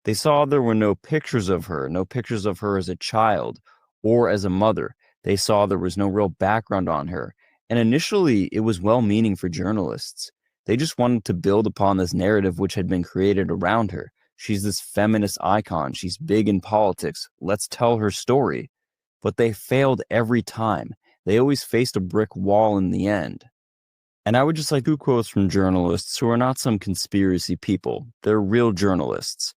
They saw there were no pictures of her, no pictures of her as a child or as a mother. They saw there was no real background on her. And initially, it was well meaning for journalists. They just wanted to build upon this narrative which had been created around her. She's this feminist icon. She's big in politics. Let's tell her story. But they failed every time. They always faced a brick wall in the end. And I would just like two quotes from journalists who are not some conspiracy people. They're real journalists.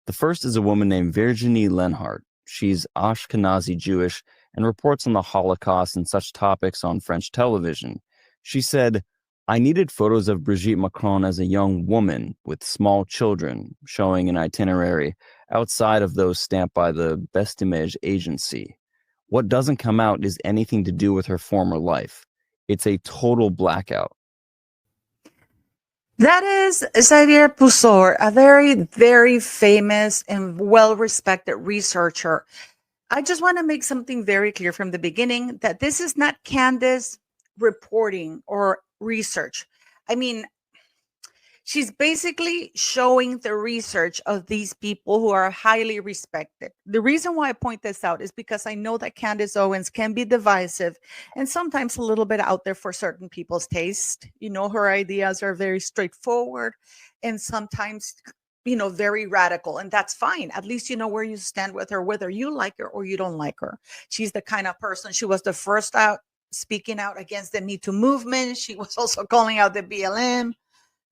The first is a woman named Virginie Lenhart. She's Ashkenazi Jewish and reports on the Holocaust and such topics on French television. She said, I needed photos of Brigitte Macron as a young woman with small children, showing an itinerary outside of those stamped by the Best Image agency. What doesn't come out is anything to do with her former life. It's a total blackout. That is Xavier Poussor, a very, very famous and well-respected researcher. I just want to make something very clear from the beginning that this is not Candace reporting or research. I mean, she's basically showing the research of these people who are highly respected. The reason why I point this out is because I know that Candace Owens can be divisive and sometimes a little bit out there for certain people's taste. You know, her ideas are very straightforward and sometimes, you know, very radical. And that's fine. At least you know where you stand with her, whether you like her or you don't like her. She's the kind of person, she was the first out speaking out against the Me Too movement. She was also calling out the BLM.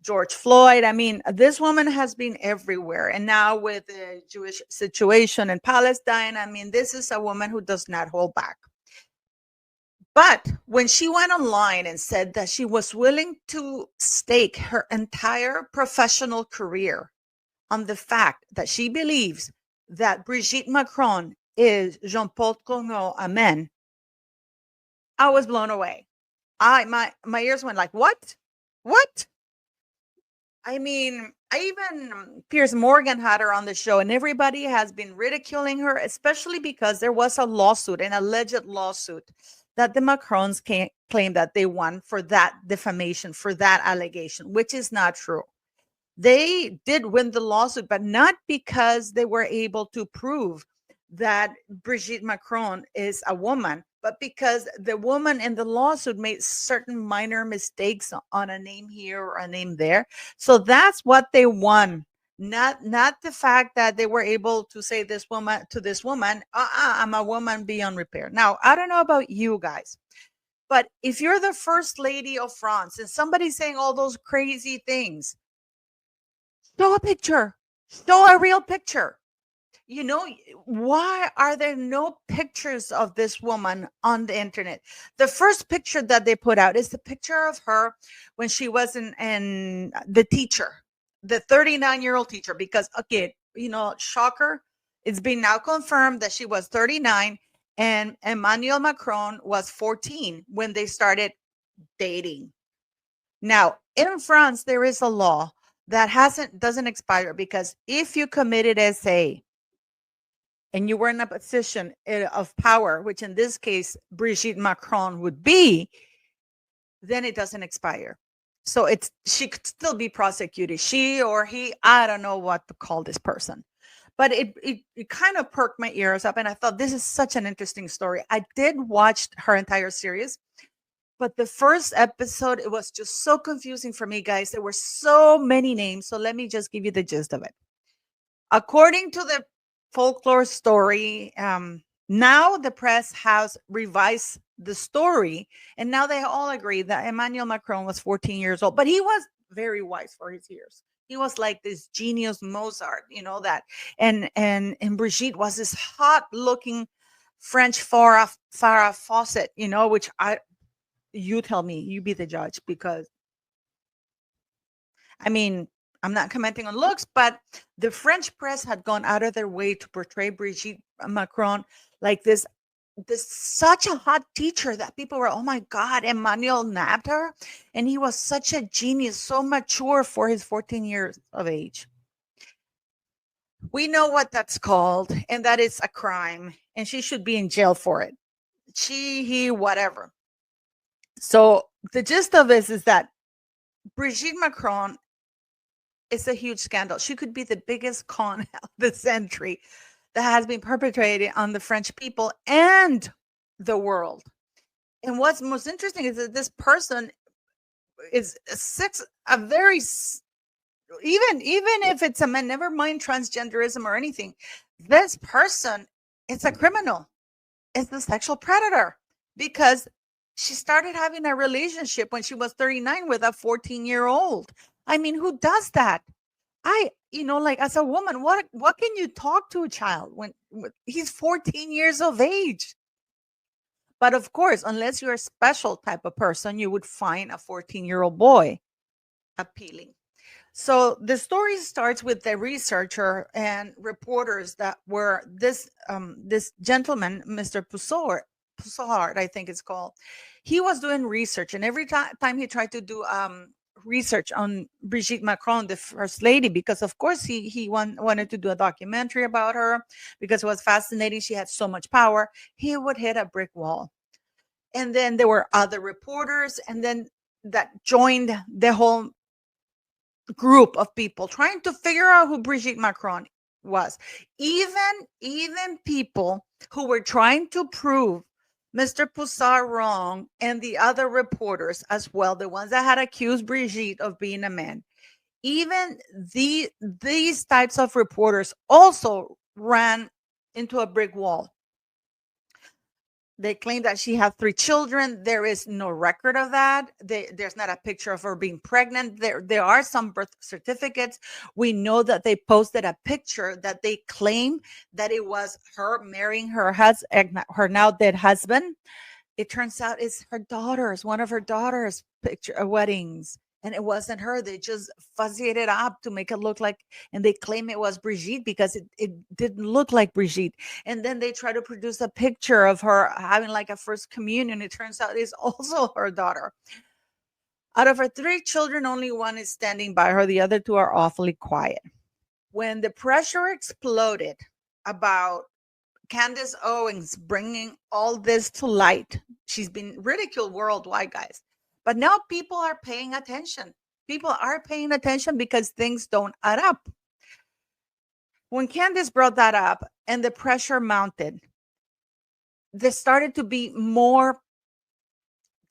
George Floyd. I mean, this woman has been everywhere. And now with the Jewish situation in Palestine, I mean, this is a woman who does not hold back. But when she went online and said that she was willing to stake her entire professional career on the fact that she believes that Brigitte Macron is Jean-Paul Trudeau, amen, I was blown away. My ears went like, what? What? I mean, I even Piers Morgan had her on the show, and everybody has been ridiculing her, especially because there was a lawsuit, an alleged lawsuit, that the Macrons claim that they won for that defamation, for that allegation, which is not true. They did win the lawsuit, but not because they were able to prove that Brigitte Macron is a woman, but because the woman in the lawsuit made certain minor mistakes on a name here or a name there. So that's what they won. Not the fact that they were able to say this woman to this woman, I'm a woman beyond repair. Now, I don't know about you guys, but if you're the first lady of France and somebody's saying all those crazy things, show a picture, show a real picture. You know, why are there no pictures of this woman on the internet? The first picture that they put out is the picture of her when she was in the teacher, the 39-year-old teacher, because, okay, you know, shocker, it's been now confirmed that she was 39 and Emmanuel Macron was 14 when they started dating. Now, in France, there is a law that doesn't expire, because if you committed SA and you were in a position of power, which in this case, Brigitte Macron would be, then it doesn't expire. So she could still be prosecuted. She or he, I don't know what to call this person. But it kind of perked my ears up. And I thought, this is such an interesting story. I did watch her entire series. But the first episode, it was just so confusing for me, guys. There were so many names. So let me just give you the gist of it. According to the folklore story, now the press has revised the story, and now they all agree that Emmanuel Macron was 14 years old, but he was very wise for his years. He was like this genius Mozart, you know that, and Brigitte was this hot-looking French Farrah Fawcett, you know, which you tell me, you be the judge, because I mean, I'm not commenting on looks, but the French press had gone out of their way to portray Brigitte Macron like this such a hot teacher that people were, oh my God, Emmanuel nabbed her. And he was such a genius, so mature for his 14 years of age. We know what that's called, and that is a crime, and she should be in jail for it. He, whatever. So the gist of this is that Brigitte Macron It's a huge scandal. She could be the biggest con of the century that has been perpetrated on the French people and the world. And what's most interesting is that this person is a very even if it's a man, never mind transgenderism or anything. This person is a criminal. It's the sexual predator because she started having a relationship when she was 39 with a 14-year-old. I mean, who does that? Like as a woman, what can you talk to a child when he's 14 years of age? But of course, unless you're a special type of person, you would find a 14-year-old boy appealing. So the story starts with the researcher and reporters that were this gentleman, Mr. Poussard, I think it's called. He was doing research, and every time he tried to do research on Brigitte Macron, the first lady, because of course he wanted to do a documentary about her because it was fascinating. She had so much power. He would hit a brick wall. And then there were other reporters, and then that joined the whole group of people trying to figure out who Brigitte Macron was. Even people who were trying to prove Mr. Poussard wrong, and the other reporters as well, the ones that had accused Brigitte of being a man. Even these types of reporters also ran into a brick wall. They claim that she had 3 children. There is no record of that. There's not a picture of her being pregnant. There are some birth certificates. We know that they posted a picture that they claim that it was her marrying her now dead husband. It turns out it's her daughter's, one of her daughter's picture weddings. And it wasn't her. They just fuzzied it up to make it look like, and they claim it was Brigitte because it didn't look like Brigitte. And then they try to produce a picture of her having like a first communion. It turns out it's also her daughter. Out of her 3 children, only one is standing by her. The other 2 are awfully quiet. When the pressure exploded about Candace Owens bringing all this to light, she's been ridiculed worldwide, guys. But now people are paying attention. People are paying attention because things don't add up. When Candace brought that up and the pressure mounted, there started to be more,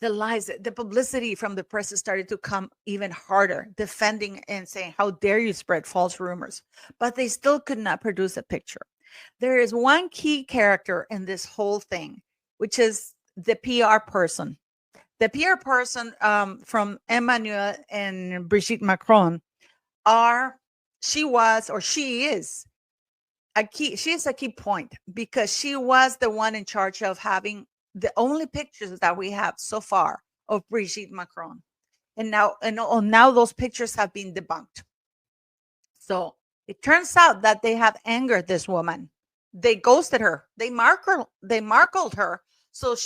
the lies, the publicity from the press started to come even harder, defending and saying, how dare you spread false rumors? But they still could not produce a picture. There is one key character in this whole thing, which is the PR person. The PR person from Emmanuel and Brigitte Macron she is a key point because she was the one in charge of having the only pictures that we have so far of Brigitte Macron. And now those pictures have been debunked. So it turns out that they have angered this woman. They ghosted her. They markled her. So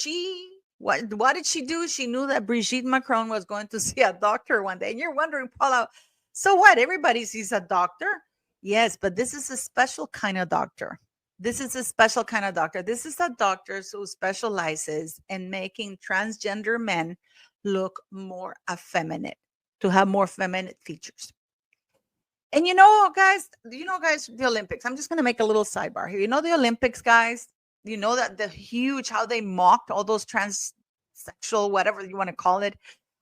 what did she do? She knew that Brigitte Macron was going to see a doctor one day. And you're wondering, Paula, so what? Everybody sees a doctor. Yes, but this is a special kind of doctor. This is a special kind of doctor. This is a doctor who specializes in making transgender men look more effeminate, to have more feminine features. And guys, the Olympics, I'm just going to make a little sidebar here. The Olympics, guys, that how they mocked all those transsexual, whatever you want to call it,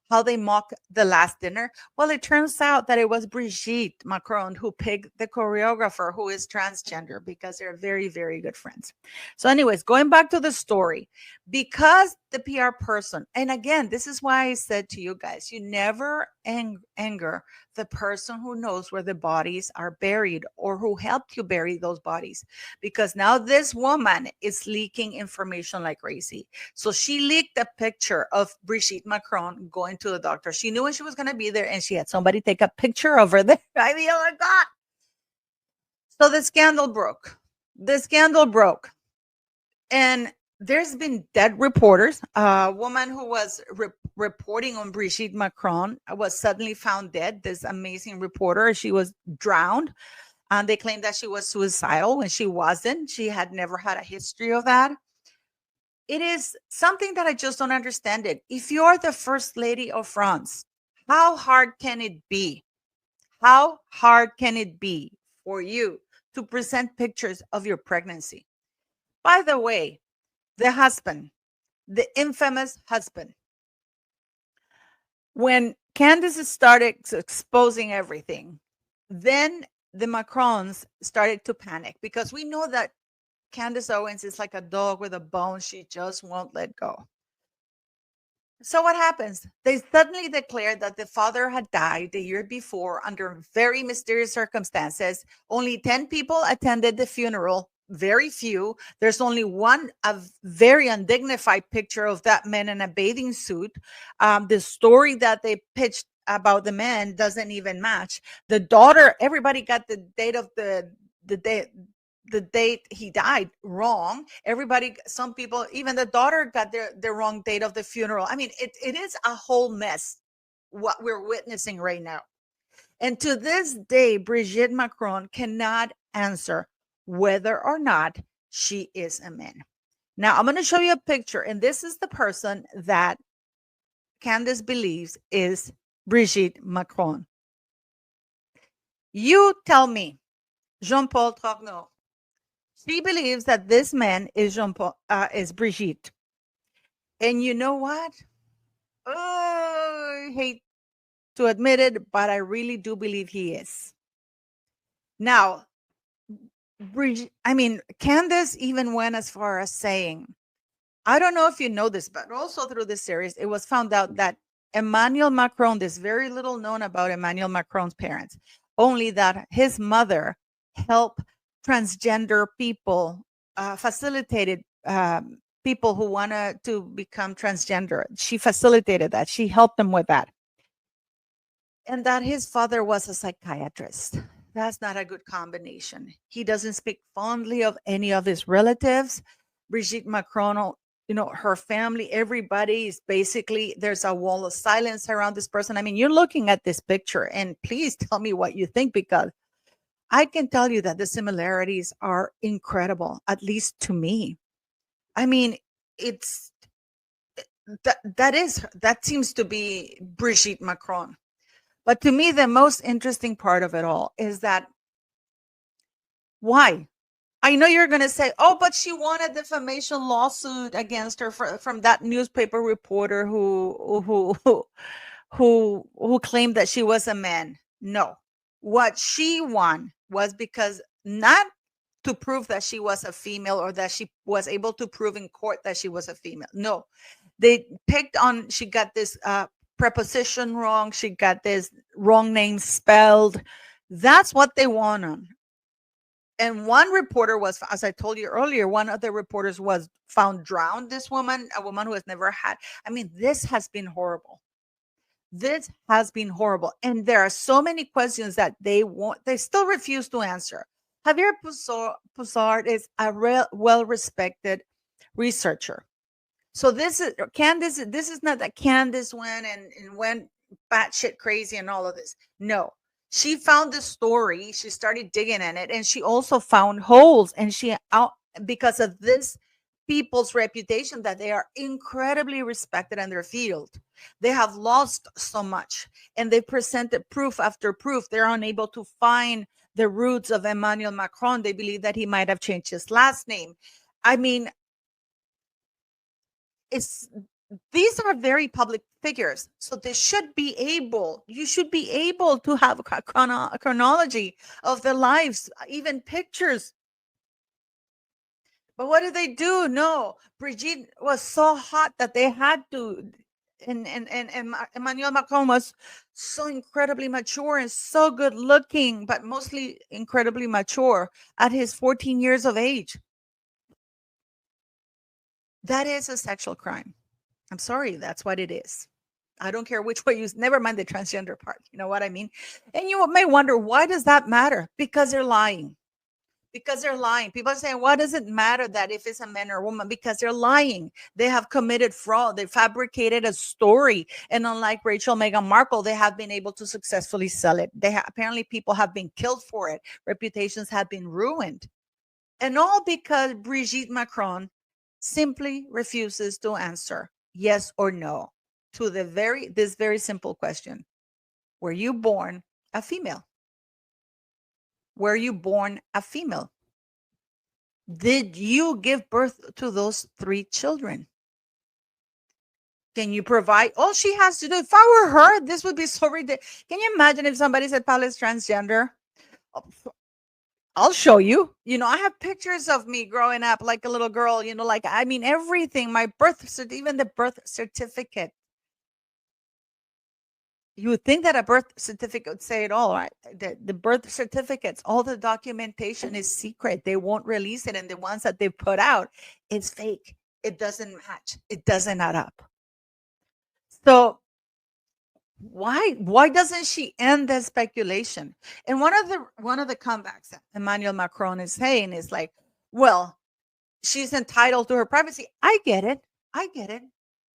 how they mocked the last dinner. Well, it turns out that it was Brigitte Macron who picked the choreographer who is transgender because they're very, very good friends. So anyways, going back to the story, because the PR person, and again, this is why I said to you guys, you never anger the person who knows where the bodies are buried or who helped you bury those bodies, because now this woman is leaking information like crazy. So she leaked a picture of Brigitte Macron going to the doctor. She knew when she was going to be there, and she had somebody take a picture of her there. I mean, oh my God. So the scandal broke. And there's been dead reporters. A woman who was reporting on Brigitte Macron was suddenly found dead. This amazing reporter, she was drowned. And they claimed that she was suicidal when she wasn't. She had never had a history of that. It is something that I just don't understand it. If you're the first lady of France, how hard can it be? How hard can it be for you to present pictures of your pregnancy? By the way, the husband, the infamous husband, when Candace started exposing everything, then the Macrons started to panic because we know that Candace Owens is like a dog with a bone. She just won't let go. So what happens? They suddenly declared that the father had died the year before under very mysterious circumstances. Only 10 people attended the funeral, very few. There's only one, a very undignified picture of that man in a bathing suit. The story that they pitched about the man doesn't even match. The daughter, everybody got the date of the day the date he died wrong. Everybody, some people, even the daughter got the wrong date of the funeral. I mean, it is a whole mess what we're witnessing right now. And to this day, Brigitte Macron cannot answer whether or not she is a man. Now, I'm going to show you a picture, and this is the person that Candace believes is Brigitte Macron. You tell me, Jean-Paul Trogneau, she believes that this man is Jean-Paul, is Brigitte. And you know what? Oh, I hate to admit it, but I really do believe he is. Now, Candace even went as far as saying, I don't know if you know this, but also through this series, it was found out that Emmanuel Macron, there's very little known about Emmanuel Macron's parents, only that his mother helped transgender people, facilitated people who wanted to become transgender. She facilitated that. She helped them with that. And that his father was a psychiatrist. That's not a good combination. He doesn't speak fondly of any of his relatives. Brigitte Macron, her family, everybody is basically, there's a wall of silence around this person. I mean, you're looking at this picture, and please tell me what you think, because I can tell you that the similarities are incredible, at least to me. I mean, it's that seems to be Brigitte Macron. But to me, the most interesting part of it all is that why? I know you're going to say, oh, but she won a defamation lawsuit against her from that newspaper reporter who claimed that she was a man. No, what she won was because not to prove that she was a female or that she was able to prove in court that she was a female. No, they picked on, she got this preposition wrong. She got this wrong name spelled. That's what they won on. And one reporter was, as I told you earlier, one of the reporters was found drowned. This woman, a woman who has never had, I mean, this has been horrible. This has been horrible. And there are so many questions that they still refuse to answer. Javier Poussard is a well-respected researcher. So this is Candace. This is not that Candace went and went batshit crazy and all of this. No, she found the story. She started digging in it, and she also found holes. And because of this people's reputation, that they are incredibly respected in their field. They have lost so much, and they presented proof after proof. They're unable to find the roots of Emmanuel Macron. They believe that he might have changed his last name. I mean, these are very public figures, so you should be able to have a chronology of their lives, even pictures. But what did they do? No, Brigitte was so hot that they had to, and Emmanuel Macron was so incredibly mature and so good looking, but mostly incredibly mature at his 14 years of age. That is a sexual crime. I'm sorry, that's what it is. I don't care which way you, never mind the transgender part. You know what I mean? And you may wonder, why does that matter? Because they're lying. Because they're lying. People are saying, why does it matter that if it's a man or a woman? Because they're lying. They have committed fraud. They fabricated a story. And unlike Rachel Meghan Markle, they have been able to successfully sell it. Apparently people have been killed for it. Reputations have been ruined. And all because Brigitte Macron simply refuses to answer yes or no to this very simple question. Were you born a female? Were you born a female? Did you give birth to those 3 children? Can you provide? All she has to do, if I were her, this would be so ridiculous. Can you imagine if somebody said Paula is transgender? Oh, I'll show you. I have pictures of me growing up like a little girl, like, I mean, everything, my even the birth certificate. You would think that a birth certificate would say it all, right? The birth certificates, all the documentation is secret. They won't release it. And the ones that they put out, it's fake. It doesn't match. It doesn't add up. So why doesn't she end the speculation? And one of the comebacks that Emmanuel Macron is saying is like, well, she's entitled to her privacy. I get it.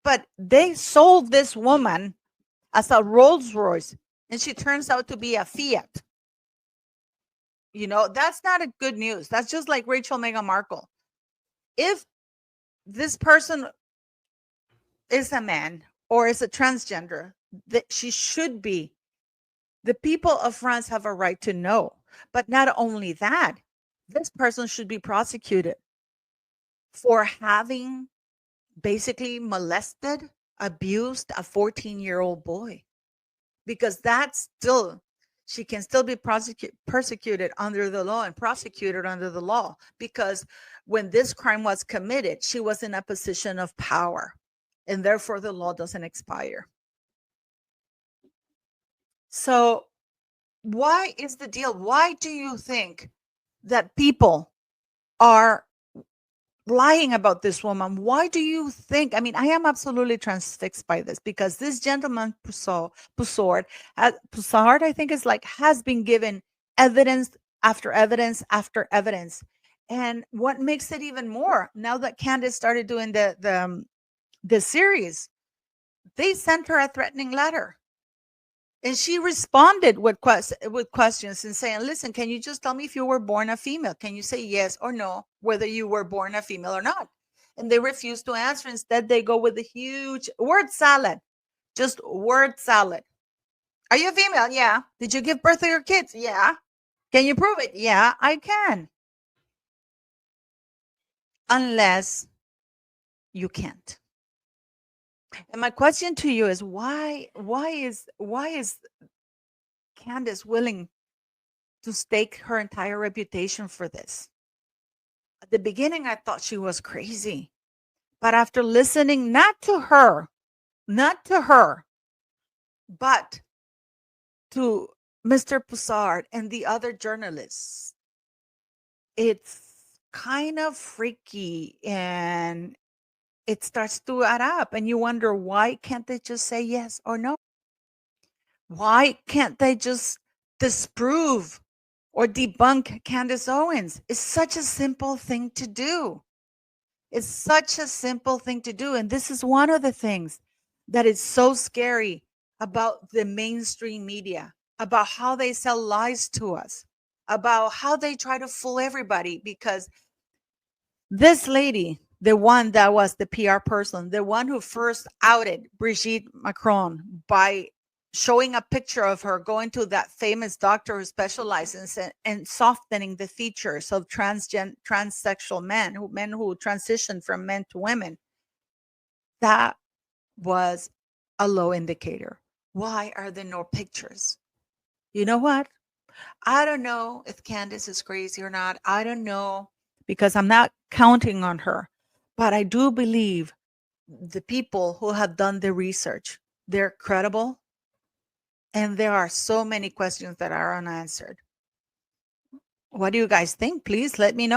But they sold this woman as a Rolls Royce, and she turns out to be a Fiat. That's not a good news. That's just like Rachel Meghan Markle. If this person is a man or is a transgender, that she should be. The people of France have a right to know. But not only that, this person should be prosecuted for having basically molested, abused a 14-year-old boy. Because she can still be persecuted under the law and prosecuted under the law. Because when this crime was committed, she was in a position of power. And therefore, the law doesn't expire. So why is the deal? Why do you think that people are lying about this woman? Why do you think? I mean, I am absolutely transfixed by this, because this gentleman, Poussard, I think is like, has been given evidence after evidence after evidence. And what makes it even more, now that Candace started doing the series, they sent her a threatening letter. And she responded with questions and saying, listen, can you just tell me if you were born a female? Can you say yes or no, whether you were born a female or not? And they refused to answer. Instead, they go with a huge word salad, just word salad. Are you a female? Yeah. Did you give birth to your kids? Yeah. Can you prove it? Yeah, I can. Unless you can't. And my question to you is, why is Candace willing to stake her entire reputation for this? At the beginning, I thought she was crazy. But after listening, not to her, but to Mr. Poussard and the other journalists, it's kind of freaky, and it starts to add up. And you wonder, why can't they just say yes or no? Why can't they just disprove or debunk Candace Owens? It's such a simple thing to do. It's such a simple thing to do. And this is one of the things that is so scary about the mainstream media, about how they sell lies to us, about how they try to fool everybody. Because this lady, the one that was the PR person, the one who first outed Brigitte Macron by showing a picture of her going to that famous doctor who specializes in softening the features of transsexual men who transition from men to women, that was a low indicator. Why are there no pictures? You know what? I don't know if Candace is crazy or not. I don't know, because I'm not counting on her. But I do believe the people who have done the research, they're credible. And there are so many questions that are unanswered. What do you guys think? Please let me know.